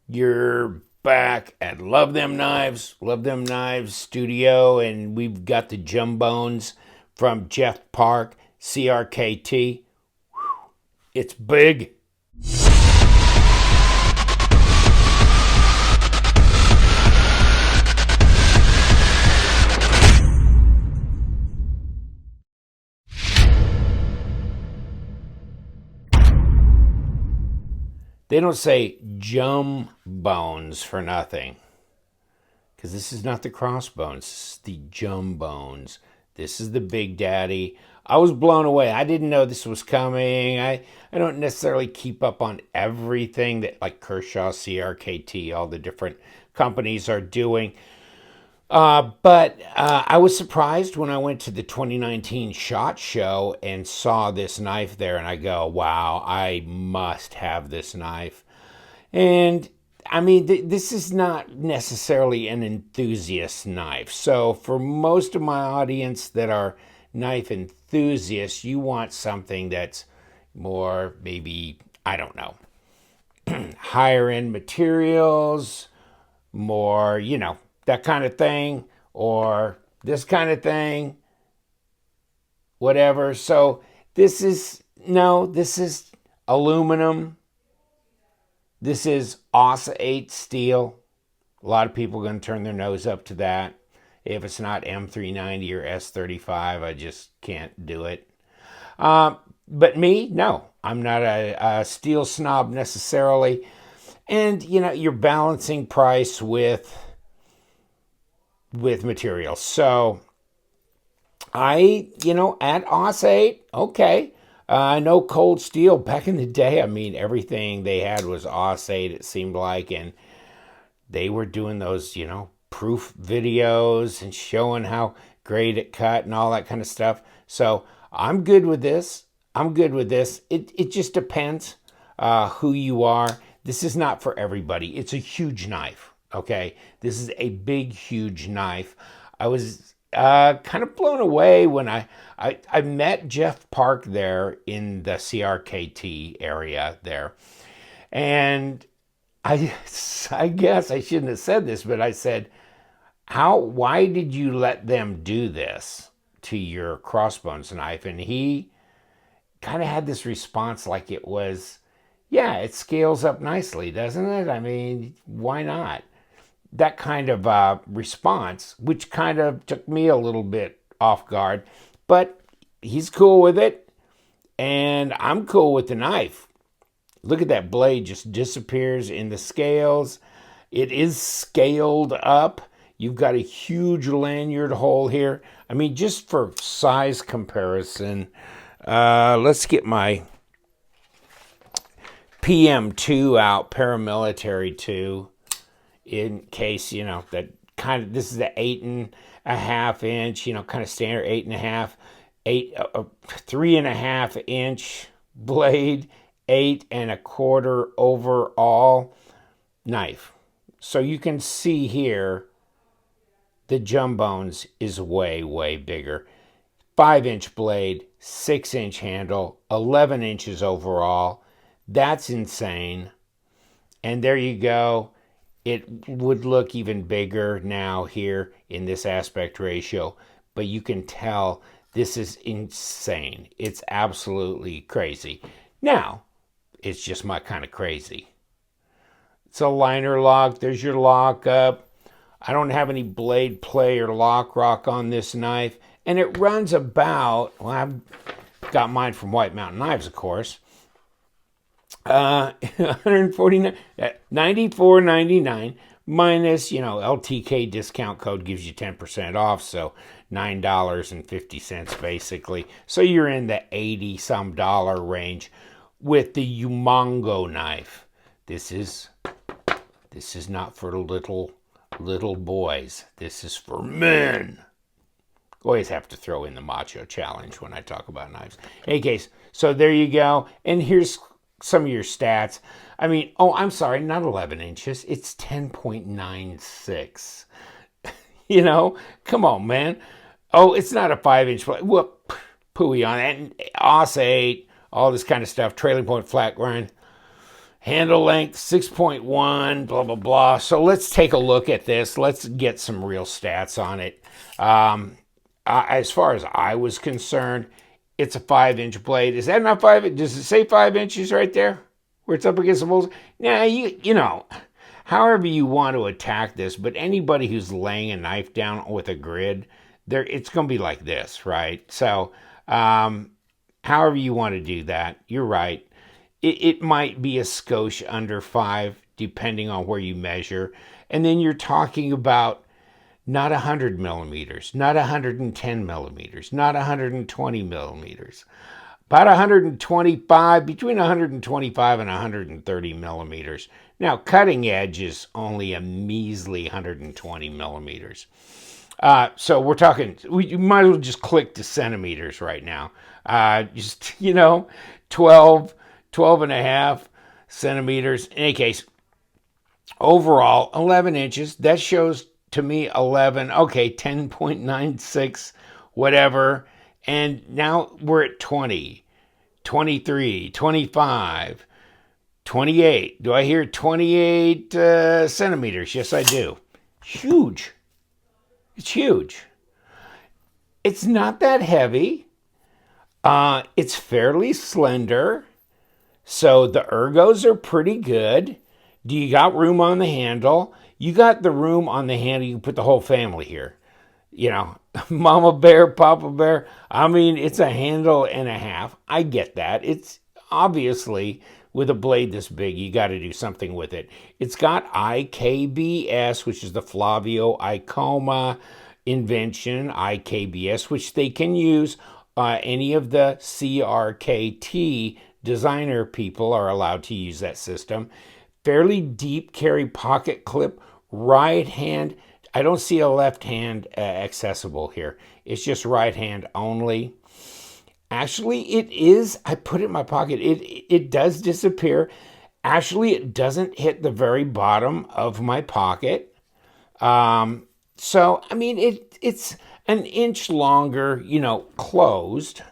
You're back at Love Them Knives Studio, and we've got the Jumbones from Jeff Park, CRKT. It's big. They don't say Jumbones for nothing, because this is not the Crossbones, this is the Jumbones. This is the Big Daddy. I was blown away. I didn't know this was coming. I don't necessarily keep up on everything that like Kershaw, CRKT, all the different companies are doing. But I was surprised when I went to the 2019 SHOT Show and saw this knife there, and I go, wow, I must have this knife. And I mean, this is not necessarily an enthusiast knife. So for most of my audience that are knife enthusiasts, you want something that's more maybe, I don't know, higher end materials, more, that kind of thing, or this kind of thing, whatever. So this is aluminum. This is ASA 8 steel. A lot of people are going to turn their nose up to that. If it's not M390 or S35, I just can't do it. But me, no. I'm not a steel snob necessarily. And, you're balancing price with materials. So I, at ASA 8, okay. I know cold steel back in the day. I mean, everything they had was ASA 8, it seemed like, and they were doing those, proof videos and showing how great it cut and all that kind of stuff. So I'm good with this. It just depends who you are. This is not for everybody. It's a huge knife. Okay, this is a big, huge knife. I was kind of blown away when I met Jeff Park there in the CRKT area there. And I guess I shouldn't have said this, but I said, why did you let them do this to your Crossbones knife? And he kind of had this response like it was, yeah, it scales up nicely, doesn't it? I mean, why not? That kind of response, which kind of took me a little bit off guard, but he's cool with it, and I'm cool with the knife. Look at that blade, just disappears in the scales. It is scaled up. You've got a huge lanyard hole here. I mean, just for size comparison, let's get my PM2 out, paramilitary 2. In case, that kind of, this is the 8.5 inch, kind of standard 8.5, 3.5 inch blade, 8.25 overall knife. So you can see here, the Jumbones is way, way bigger. 5-inch blade, 6-inch handle, 11 inches overall. That's insane. And there you go. It would look even bigger now here in this aspect ratio, but you can tell this is insane. It's absolutely crazy. Now, it's just my kind of crazy. It's a liner lock. There's your lockup. I don't have any blade play or lock rock on this knife, and it runs about, well, I've got mine from White Mountain Knives, of course. 149, $94.99 minus, LTK discount code gives you 10% off, so $9.50 basically. So you're in the 80 some dollar range with the Umongo knife. This is not for little boys. This is for men. Always have to throw in the macho challenge when I talk about knives. In any case, so there you go. And here's some of your stats. I mean, I'm sorry, not 11 inches. It's 10.96. Come on, man. Oh, it's not a 5-inch blade. Whoop, pooey on that. And ASA 8, all this kind of stuff. Trailing point flat grind. Handle length 6.1, blah, blah, blah. So let's take a look at this. Let's get some real stats on it. As far as I was concerned, it's a 5-inch blade. Is that not 5? Does it say 5 inches right there where it's up against the bullseye? Now, you know, however you want to attack this, but anybody who's laying a knife down with a grid, it's going to be like this, right? So, however you want to do that, you're right. It might be a skosh under 5, depending on where you measure. And then you're talking about not 100 millimeters, not 110 millimeters, not 120 millimeters, about 125, between 125 and 130 millimeters. Now, cutting edge is only a measly 120 millimeters. So we're talking, you might as well just click to centimeters right now. Just, 12 and a half centimeters. In any case, overall, 11 inches. That shows to me 11. Okay, 10.96, whatever. And now we're at 20, 23, 25, 28. Do I hear 28 centimeters? Yes, I do. Huge. It's huge. It's not that heavy. It's fairly slender. So the ergos are pretty good. Do you got room on the handle? You got the room on the handle. You can put the whole family here. Mama bear, Papa bear. I mean, it's a handle and a half. I get that. It's obviously, with a blade this big, you got to do something with it. It's got IKBS, which is the Flavio Icoma invention, IKBS, which they can use. Any of the CRKT designer people are allowed to use that system. Fairly deep carry pocket clip, right hand. I don't see a left hand accessible here. It's just right hand only. Actually, it is. I put it in my pocket. It does disappear. Actually, it doesn't hit the very bottom of my pocket. So, I mean, it's an inch longer, closed.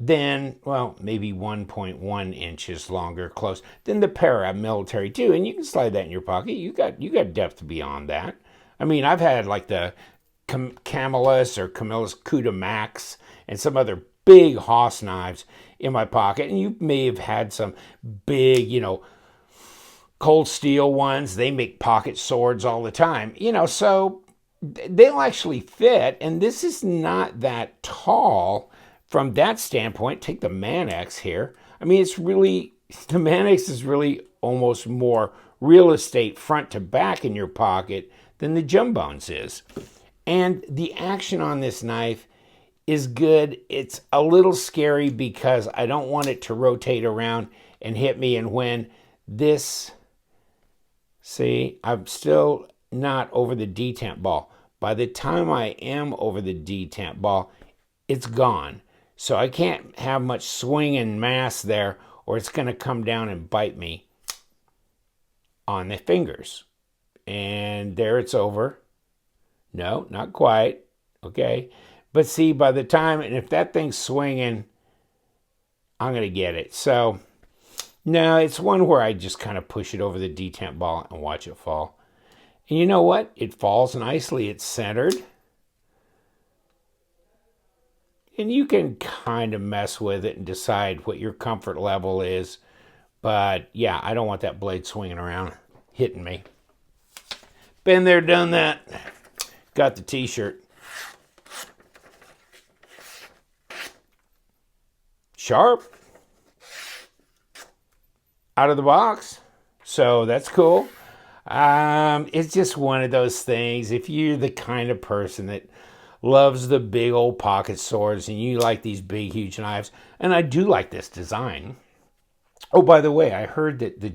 Then, well, maybe 1.1 inches longer closed than the paramilitary too. And you can slide that in your pocket. You got depth beyond that. I mean, I've had like the Camillus or Camillus Cuda Max and some other big Haas knives in my pocket. And you may have had some big, cold steel ones. They make pocket swords all the time, so they'll actually fit. And this is not that tall. From that standpoint, take the Manex here. I mean, the Manex is really almost more real estate front to back in your pocket than the Jumbones is. And the action on this knife is good. It's a little scary because I don't want it to rotate around and hit me. And when this, see, I'm still not over the detent ball. By the time I am over the detent ball, it's gone. So I can't have much swing and mass there, or it's going to come down and bite me on the fingers. And there it's over. No, not quite. Okay. But see, by the time, and if that thing's swinging, I'm going to get it. So, no, it's one where I just kind of push it over the detent ball and watch it fall. And you know what? It falls nicely. It's centered. And you can kind of mess with it and decide what your comfort level is. But yeah, I don't want that blade swinging around, hitting me. Been there, done that. Got the t-shirt. Sharp. Out of the box. So that's cool. It's just one of those things. If you're the kind of person that loves the big old pocket swords and you like these big, huge knives, and I do like this design. Oh, by the way, I heard that the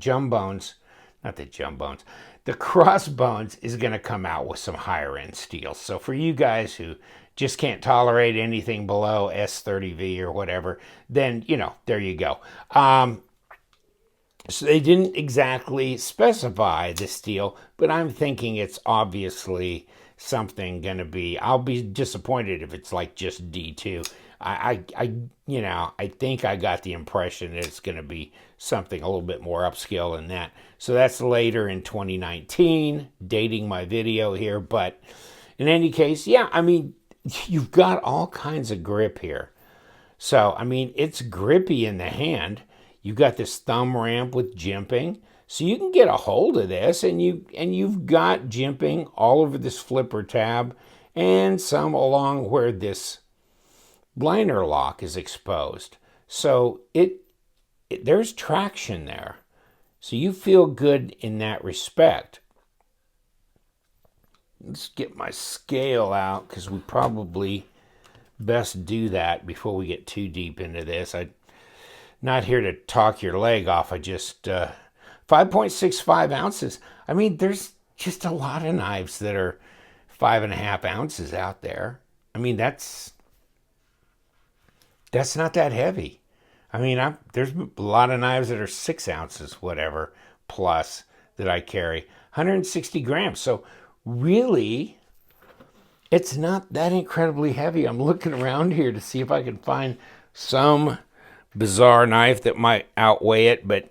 Crossbones is going to come out with some higher end steel. So for you guys who just can't tolerate anything below S30V or whatever, then, there you go. So they didn't exactly specify the steel, but I'm thinking it's obviously something going to be, I'll be disappointed if it's like just D2. I think I got the impression that it's going to be something a little bit more upscale than that. So that's later in 2019, dating my video here. But in any case, yeah, I mean, you've got all kinds of grip here. So, I mean, it's grippy in the hand. You've got this thumb ramp with jimping. So you can get a hold of this, and you've got jimping all over this flipper tab and some along where this liner lock is exposed. So there's traction there. So you feel good in that respect. Let's get my scale out because we probably best do that before we get too deep into this. I'm not here to talk your leg off. I just 5.65 ounces. I mean, there's just a lot of knives that are 5.5 ounces out there. I mean, that's not that heavy. I mean, there's a lot of knives that are 6 ounces, whatever, plus that I carry. 160 grams. So really, it's not that incredibly heavy. I'm looking around here to see if I can find some bizarre knife that might outweigh it, but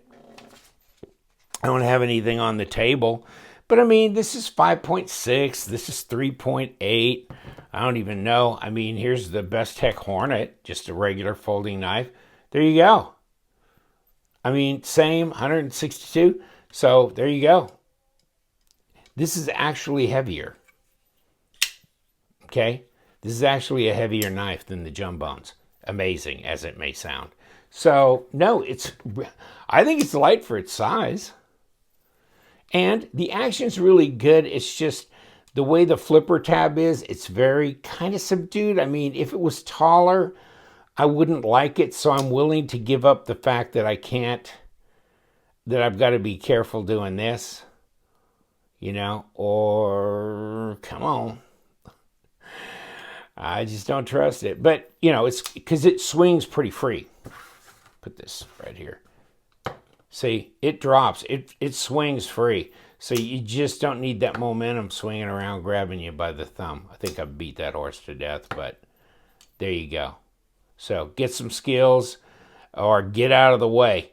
I don't have anything on the table. But I mean, this is 5.6. This is 3.8. I don't even know. I mean, here's the Best Tech Hornet, just a regular folding knife. There you go. I mean, same, 162. So there you go. This is actually heavier. Okay? This is actually a heavier knife than the Jumbones. Amazing as it may sound. So, no, I think it's light for its size. And the action's really good. It's just the way the flipper tab is, it's very kind of subdued. I mean, if it was taller, I wouldn't like it. So I'm willing to give up the fact that that I've got to be careful doing this, or come on. I just don't trust it. But, it's because it swings pretty free. Put this right here. See, it drops. It swings free. So you just don't need that momentum swinging around grabbing you by the thumb. I think I beat that horse to death, but there you go. So get some skills or get out of the way.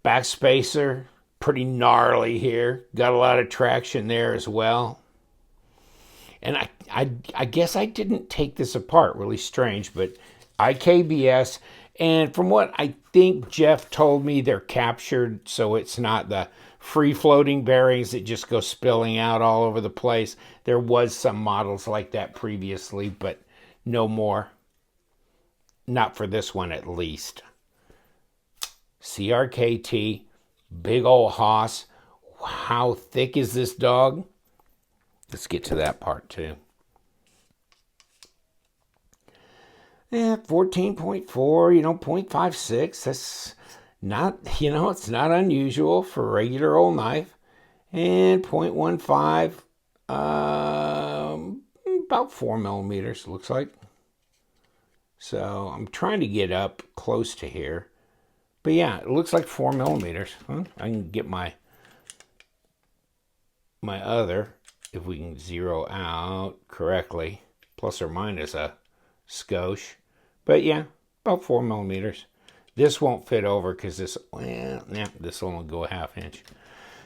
Backspacer, pretty gnarly here. Got a lot of traction there as well. And I guess I didn't take this apart. Really strange, but IKBS. And from what I think Jeff told me, they're captured, so it's not the free-floating bearings that just go spilling out all over the place. There was some models like that previously, but no more. Not for this one, at least. CRKT, big old hoss. How thick is this dog? Let's get to that part, too. 14.4, 0.56. That's not, it's not unusual for a regular old knife. And 0.15, about 4 millimeters, looks like. So I'm trying to get up close to here. But yeah, it looks like 4 millimeters. Well, I can get my other, if we can zero out correctly, plus or minus a skosh. But yeah, about 4 millimeters. This won't fit over because this will only go a ½ inch.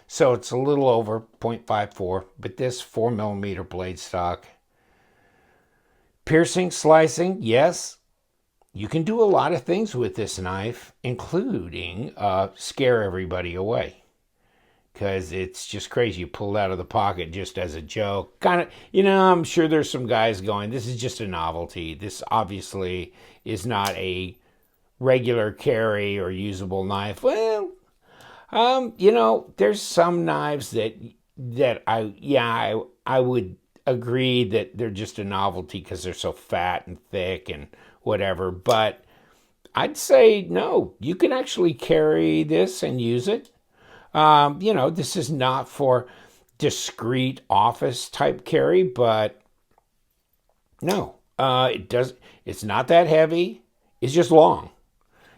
So it's a little over 0.54, but this 4 millimeter blade stock. Piercing, slicing, yes. You can do a lot of things with this knife, including scare everybody away. Because it's just crazy. You pull it out of the pocket just as a joke. Kind of, I'm sure there's some guys going, this is just a novelty. This obviously is not a regular carry or usable knife. Well, there's some knives that I would agree that they're just a novelty because they're so fat and thick and whatever. But I'd say, no, you can actually carry this and use it. This is not for discreet office type carry, but no, it's not that heavy. It's just long.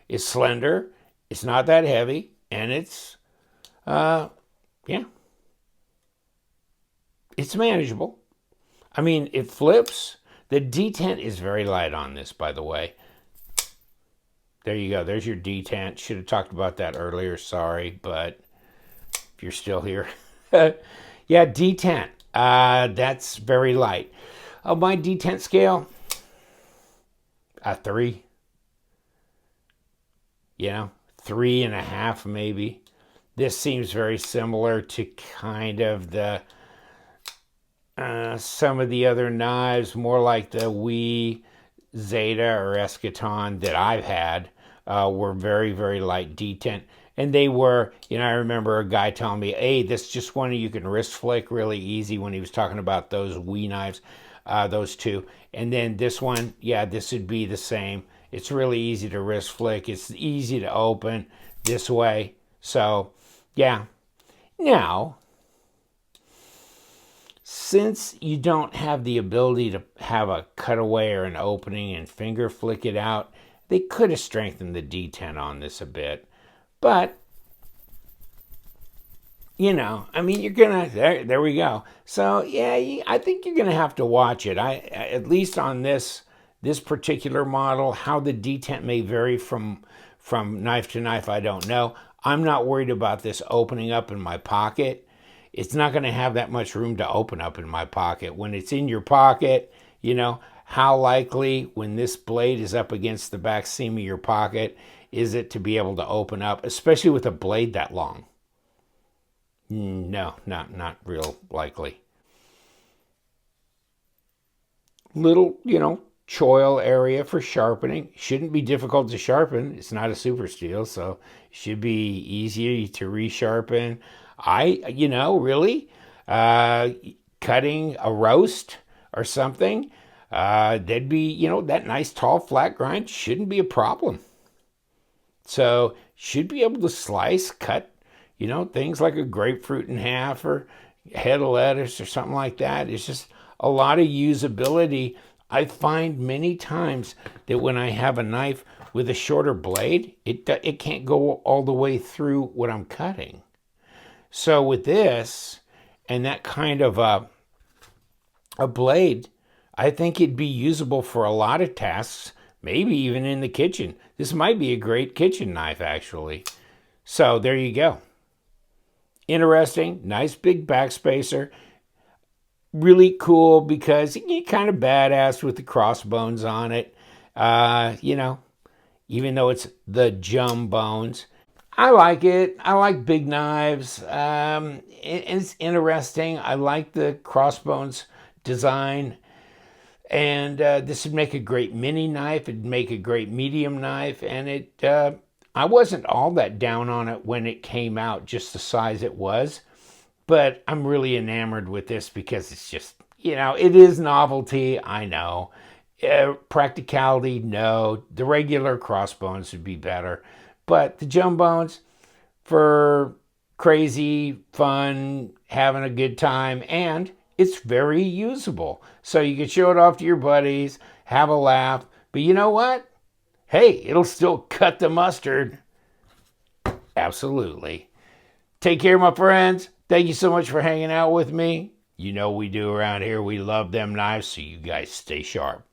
It's slender. It's not that heavy. And it's it's manageable. I mean, it flips. The detent is very light on this, by the way. There you go. There's your detent. Should have talked about that earlier. Sorry, but if you're still here. Yeah, detent. That's very light. My detent scale, a 3. You know, 3.5 maybe. This seems very similar to kind of the some of the other knives, more like the Wii Zeta or Eschaton that I've had, were very, very light detent. And they were, I remember a guy telling me, hey, this is just one you can wrist flick really easy when he was talking about those Wii knives, those two. And then this one, yeah, this would be the same. It's really easy to wrist flick. It's easy to open this way. So, yeah. Now, since you don't have the ability to have a cutaway or an opening and finger flick it out, they could have strengthened the detent on this a bit. But, I mean, you're going to, there we go. So, yeah, I think you're going to have to watch it. At least on this particular model, how the detent may vary from knife to knife, I don't know. I'm not worried about this opening up in my pocket. It's not going to have that much room to open up in my pocket. When it's in your pocket, how likely when this blade is up against the back seam of your pocket is it to be able to open up, especially with a blade that long? No, not real likely. Little, choil area for sharpening. Shouldn't be difficult to sharpen. It's not a super steel, so it should be easier to resharpen. Really, cutting a roast or something, that'd be, that nice tall flat grind shouldn't be a problem. So should be able to slice, cut, things like a grapefruit in half or head of lettuce or something like that. It's just a lot of usability. I find many times that when I have a knife with a shorter blade, it can't go all the way through what I'm cutting. So with this and that kind of a blade, I think it'd be usable for a lot of tasks, maybe even in the kitchen. This might be a great kitchen knife, actually. So there you go. Interesting, nice big backspacer. Really cool because you get kind of badass with the crossbones on it. Even though it's the Jumbones. I like it. I like big knives. It's interesting. I like the Crossbones design. And this would make a great mini knife. It'd make a great medium knife. And I wasn't all that down on it when it came out, just the size it was. But I'm really enamored with this because it's just, it is novelty. I know. Practicality, no. The regular Crossbones would be better. But the Jumbones, for crazy, fun, having a good time, and it's very usable. So you can show it off to your buddies, have a laugh. But you know what? Hey, it'll still cut the mustard. Absolutely. Take care, my friends. Thank you so much for hanging out with me. You know we do around here. We love them knives, so you guys stay sharp.